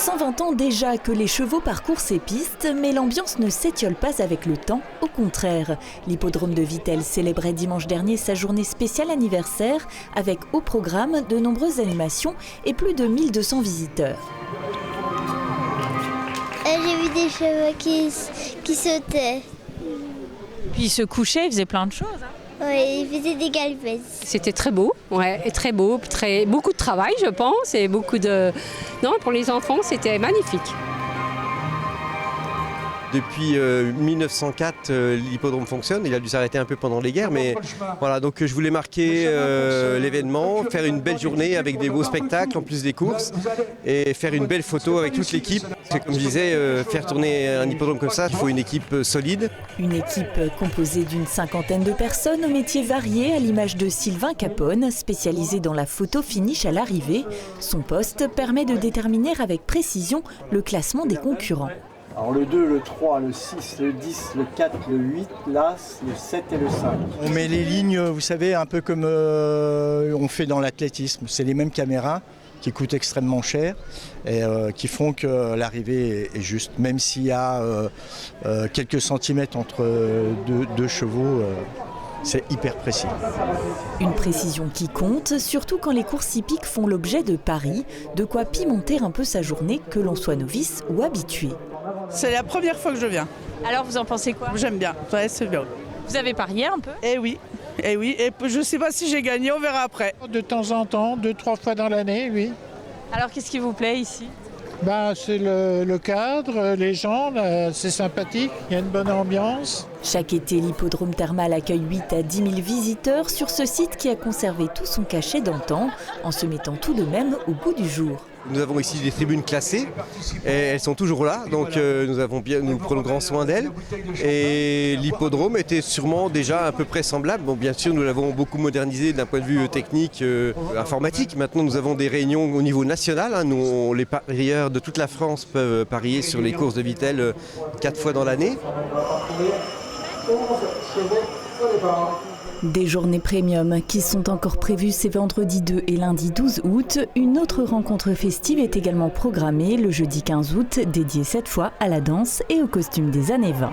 120 ans déjà que les chevaux parcourent ces pistes, mais l'ambiance ne s'étiole pas avec le temps, au contraire. L'hippodrome de Vittel célébrait dimanche dernier sa journée spéciale anniversaire avec au programme de nombreuses animations et plus de 1200 visiteurs. J'ai vu des chevaux qui sautaient. Puis ils se couchaient, ils faisaient plein de choses. Oui, ils faisaient des galipettes. C'était très beau, beaucoup de travail je pense et Non, pour les enfants c'était magnifique. Depuis 1904, l'hippodrome fonctionne. Il a dû s'arrêter un peu pendant les guerres, mais voilà. Donc je voulais marquer l'événement, faire une belle journée avec des beaux spectacles en plus des courses et faire une belle photo avec toute l'équipe. Parce que comme je disais, faire tourner un hippodrome comme ça, il faut une équipe solide. Une équipe composée d'une 50aine de personnes aux métiers variés, à l'image de Sylvain Capone, spécialisé dans la photo finish à l'arrivée. Son poste permet de déterminer avec précision le classement des concurrents. Alors le 2, le 3, le 6, le 10, le 4, le 8, l'As, le 7 et le 5. On met les lignes, vous savez, un peu comme on fait dans l'athlétisme. C'est les mêmes caméras qui coûtent extrêmement cher et qui font que l'arrivée est juste. Même s'il y a quelques centimètres entre deux chevaux, c'est hyper précis. Une précision qui compte, surtout quand les courses hippiques font l'objet de paris, de quoi pimenter un peu sa journée, que l'on soit novice ou habitué. C'est la première fois que je viens. Alors vous en pensez quoi? J'aime bien, ouais, c'est bien. Vous avez parié un peu? Eh oui, et je ne sais pas si j'ai gagné, on verra après. De temps en temps, 2-3 fois dans l'année, oui. Alors qu'est-ce qui vous plaît ici? C'est le cadre, les gens, c'est sympathique, il y a une bonne ambiance. Chaque été, l'hippodrome thermal accueille 8 à 10 000 visiteurs sur ce site qui a conservé tout son cachet d'antan, en se mettant tout de même au goût du jour. Nous avons ici des tribunes classées, et elles sont toujours là, donc nous prenons grand soin d'elles. Et l'hippodrome était sûrement déjà à peu près semblable. Bon, bien sûr, nous l'avons beaucoup modernisé d'un point de vue technique, informatique. Maintenant, nous avons des réunions au niveau national. Les parieurs de toute la France peuvent parier sur les courses de Vittel 4 fois dans l'année. Des journées premium qui sont encore prévues ces vendredi 2 et lundi 12 août. Une autre rencontre festive est également programmée le jeudi 15 août, dédiée cette fois à la danse et aux costumes des années 20.